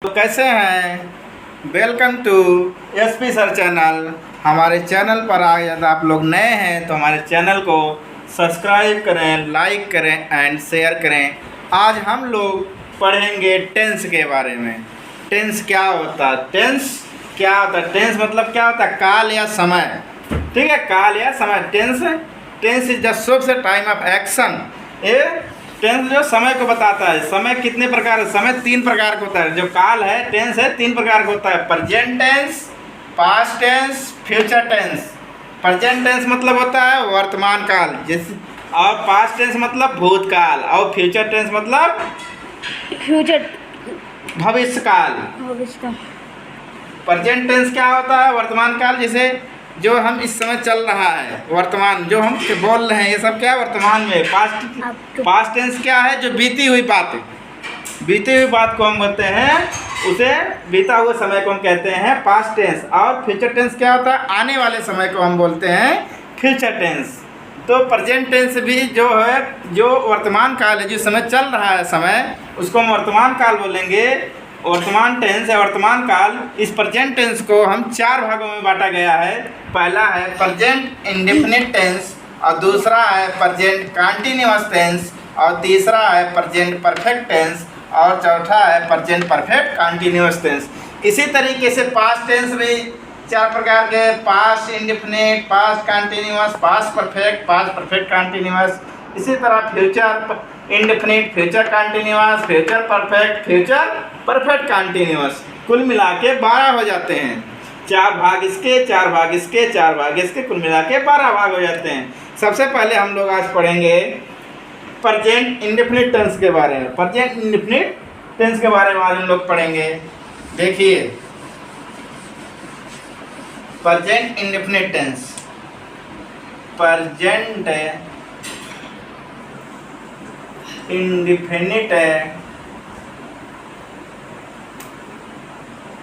तो कैसे हैं? Welcome to SP sir channel. हमारे चैनल पर आए यदि आप लोग नए हैं तो हमारे चैनल को सब्सक्राइब करें, लाइक करें एंड शेयर करें। आज हम लोग पढ़ेंगे टेंस के बारे में। टेंस क्या होता है? टेंस क्या होता है? टेंस मतलब क्या होता है? काल या समय। ठीक है, काल या समय। Tense is the source time of action. ये टेंस जो समय को बताता है। समय कितने प्रकार? समय 3 प्रकार का होता है। जो काल है, टेंस है, 3 प्रकार का होता है। Present tense, past tense, future tense. Present tense मतलब होता है वर्तमान काल, जैसे, और पास्ट टेंस मतलब भूतकाल, और फ्यूचर टेंस मतलब फ्यूचर भविष्य काल। प्रेजेंट टेंस क्या होता है? वर्तमान काल, जैसे जो हम इस समय चल रहा है, वर्तमान जो हम बोल रहे हैं, ये सब क्या है? वर्तमान में। पास्ट टेंस क्या है? जो बीती हुई बात, बीती हुई बात को हम कहते हैं, उसे बीता हुआ समय को हम कहते हैं पास्ट टेंस। और फ्यूचर टेंस क्या होता है? आने वाले समय को हम बोलते हैं फ्यूचर टेंस। तो प्रेजेंट टेंस भी जो है, जो वर्तमान काल है, जो समय चल रहा है समय, उसको हम वर्तमान काल बोलेंगे। वर्तमान टेंस है वर्तमान काल। इस प्रेजेंट टेंस को हम 4 भागों में बांटा गया है। पहला है प्रेजेंट इंडेफिनिट टेंस, और दूसरा है प्रेजेंट कंटीन्यूअस टेंस, और तीसरा है प्रेजेंट परफेक्ट टेंस, और चौथा है प्रेजेंट परफेक्ट कंटीन्यूअस टेंस। इसी तरीके से पास्ट टेंस भी 4 प्रकार के: past indefinite, past continuous, past perfect continuous. इसी तरह future indefinite, future continuous, future perfect continuous. कुल मिला के 12 हो जाते हैं। 4 भाग इसके, 4 भाग इसके, 4 भाग इसके, कुल मिला के 12 भाग हो जाते हैं। सबसे पहले हम लोग आज पढ़ेंगे प्रेजेंट इंडेफिनिट टेंस के बारे में। प्रेजेंट इंडेफिनिट टेंस के बारे में आज हम लोग पढ़ेंगे। देखिए, present indefinite tense, present indefinite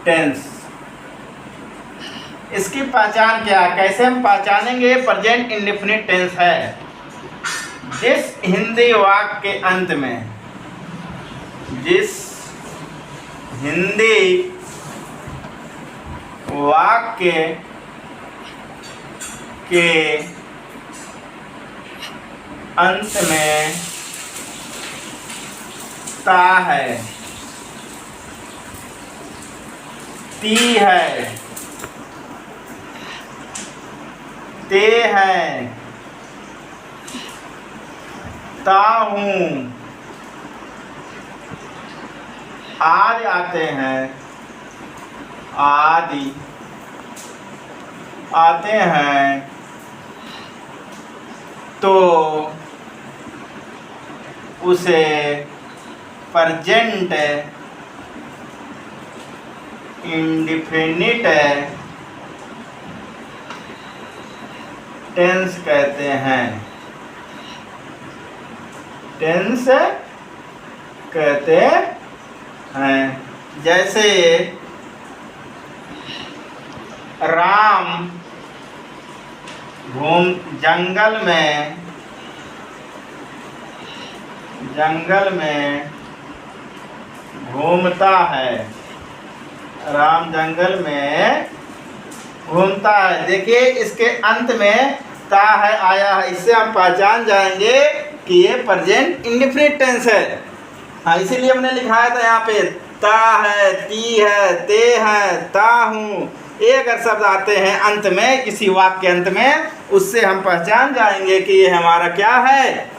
tense, इसकी पहचान क्या है? कैसे हम पहचानेंगे प्रेजेंट इंडेफिनिट टेंस है? जिस हिंदी वाक्य के अंत में, जिस हिंदी वाक्य के अंत में ता है, ती है, ते है, ता हूँ आदि आते हैं, आदि आते हैं, तो उसे प्रेजेंट इंडेफिनिट टेंस कहते हैं। टेंस कहते हैं। जैसे राम जंगल में घूमता है। राम जंगल में घूमता है। देखिए, इसके अंत में ता है आया है। इससे हम पहचान जाएंगे कि ये प्रेजेंट इंडेफिनिट टेंस है। हाँ, इसीलिए हमने लिखाया था यहाँ पे ता है, ती है, ते है, ता हूँ। ये अगर शब्द आते हैं अंत में, किसी वाक्य के अंत में, उससे हम पहचान जाएंगे कि ये हमारा क्या है?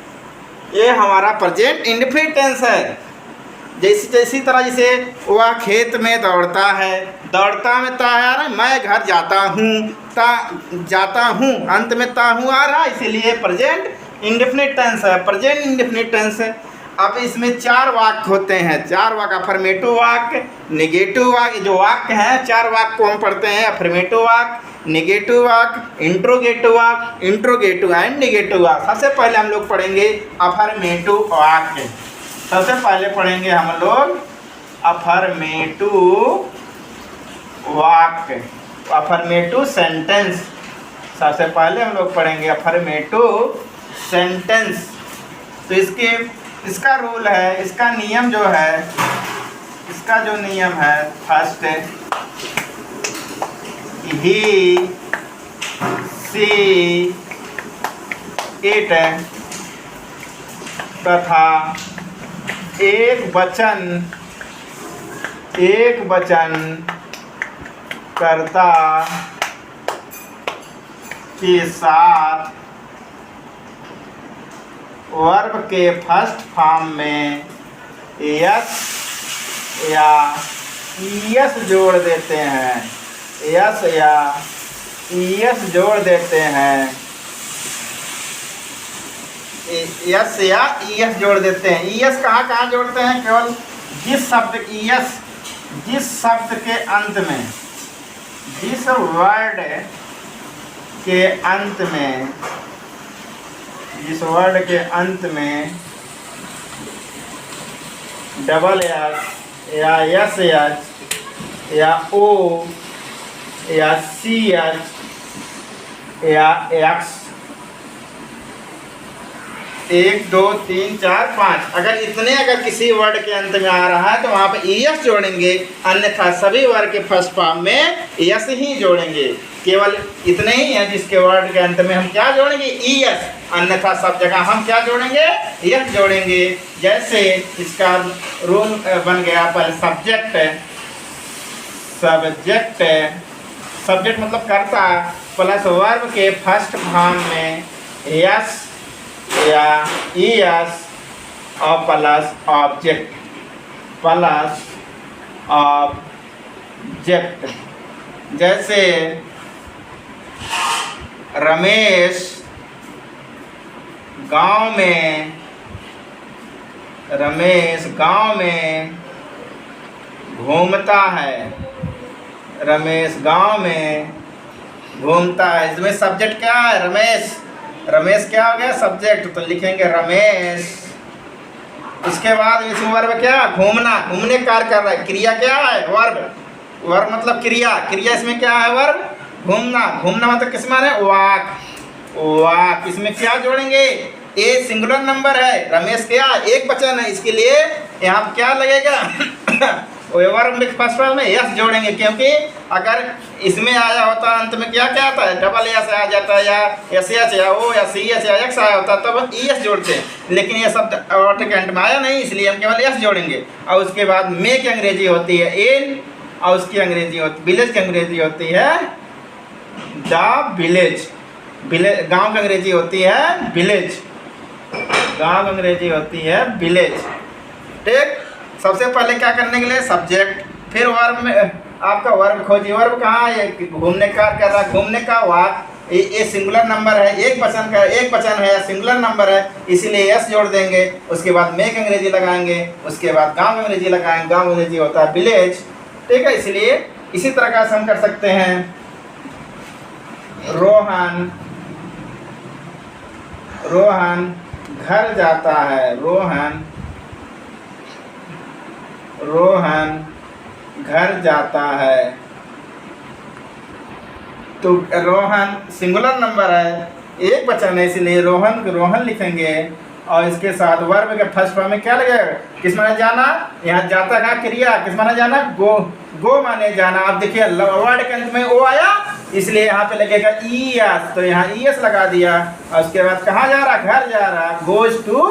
ये हमारा प्रेजेंट इंडेफिनिट टेंस है। जैसी तरह जैसे वह खेत में दौड़ता है, दौड़ता में ता है आ रहा है, मैं घर जाता हूँ, ता जाता हूँ, अंत में ता हूँ आ रहा है, इसीलिए प्रेजेंट इंडेफिनिट टेंस है। प्रेजेंट इंडेफिनिट टेंस है। अब इसमें 4 वाक्य होते हैं। 4 वाक्य: अफर्मेटिव वाक्य, नेगेटिव वाक्य। जो वाक्य हैं, 4 वाक्य को हम पढ़ते हैं: अफर्मेटिव वाक्य, नेगेटिव वाक्य, इंट्रोगेटिव एंड नेगेटिव वाक्य। सबसे पहले हम लोग पढ़ेंगे अफर्मेटिव वाक्य। सबसे पहले पढ़ेंगे हम लोग अफर्मेटिव वाक्य, अफर्मेटिव सेंटेंस। सबसे पहले हम लोग पढ़ेंगे अफर्मेटिव सेंटेंस। तो इसका रूल है, इसका नियम जो है, इसका जो नियम है फर्स्ट ही सी इट तथा एक वचन कर्ता के साथ वर्ब के फर्स्ट फॉर्म में यस या ईएस जोड़ देते हैं, यस या ईएस जोड़ देते हैं, यस या ईएस जोड़ देते हैं। ईएस कहाँ कहाँ जोड़ते हैं? केवल जिस शब्द ईएस, जिस शब्द के अंत में, जिस वर्ड के अंत में, जिस वर्ड के अंत में डबल एस या एस एच या ओ या सी एच या एक्स, 1 2 3 4 5 अगर किसी वर्ड के अंत में आ रहा है तो वहाँ पे ईएस जोड़ेंगे, अन्यथा सभी वर्ड के फर्स्ट फॉर्म में एस ही जोड़ेंगे। केवल इतने ही हैं जिसके वर्ड के अंत में हम क्या जोड़ेंगे? ईएस, अन्यथा सब जगह हम क्या जोड़ेंगे? एस जोड़ेंगे। जैसे इसका रूल बन गया पर सब्जेक्ट, सब्जेक्ट मतलब कर्ता प्लस वर्ब के फर्स्ट फॉर्म में एस या ईएस और प्लस ऑब्जेक्ट, जैसे रमेश गांव में घूमता है, रमेश गांव में घूमता है। इसमें सब्जेक्ट क्या है? रमेश क्या हो गया? सब्जेक्ट। तो लिखेंगे रमेश। इसके बाद इसमें वर्ब क्या? घूमना, घूमने का कार्य कर रहा है। क्रिया क्या है? वर्ब मतलब क्रिया इसमें क्या है? वर्ब। घूमना मतलब किस माने? वाक। इसमें क्या जोड़ेंगे? ए सिंगुलर नंबर है, रमेश क्या? एक वचन है, इसके लिए यहाँ क्या लगेगा? वर्ब में फर्स्ट फॉर्म में यस जोड़ेंगे, क्योंकि अगर इसमें आया होता अंत में क्या आता है? डबल एस आ जाता है, या एस एच या ओ या सी एच या एक्स आया होता तब ई एस जोड़ते हैं, लेकिन ये शब्द वर्ड के अंत में आया नहीं, इसलिए हम केवल एस जोड़ेंगे। और उसके बाद मे की अंग्रेजी होती है इन, और उसकी अंग्रेजी विलेज की अंग्रेजी होती है द विलेज। गाँव की अंग्रेजी होती है विलेज, गाँव की अंग्रेजी होती है विलेज। ठीक। सबसे पहले क्या करने के लिए? सब्जेक्ट, फिर वर्ब में आपका वर्ब खोजिए। वर्ब कहाँ है? घूमने का कर रहा, घूमने का वाक। ये सिंगुलर नंबर है, एक वचन है, सिंगुलर नंबर है, इसीलिए एस जोड़ देंगे। उसके बाद मेक अंग्रेजी लगाएंगे, उसके बाद गाँव अंग्रेजी लगाएंगे, गाँव अंग्रेजी होता है विलेज। ठीक है, इसलिए इसी तरह का हम कर सकते हैं। रोहन घर जाता है, रोहन घर जाता है। तो रोहन सिंगुलर नंबर है, एक वचन है, इसलिए रोहन लिखेंगे। और इसके साथ वर्ब के फर्स्ट फॉर्म में क्या लगेगा? किस माने जाना? यहाँ जाता का क्रिया, किस माने जाना? गो माने जाना। अब देखिए वर्ड के अंत में ओ आया, इसलिए यहाँ पे लगेगा ई एस, तो यहाँ ई एस लगा दिया। और उसके बाद कहाँ जा रहा? घर जा रहा, गोज टू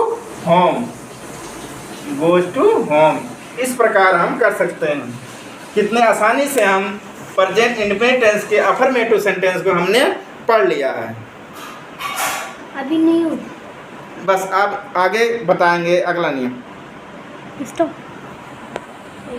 होम। इस प्रकार हम कर सकते हैं। कितने आसानी से हम प्रेजेंट इंडेफिनिट टेंस के अफर्मेटिव सेंटेंस को हमने पढ़ लिया है। अभी नहीं हो, बस अब आगे बताएंगे अगला नियम। स्टॉप।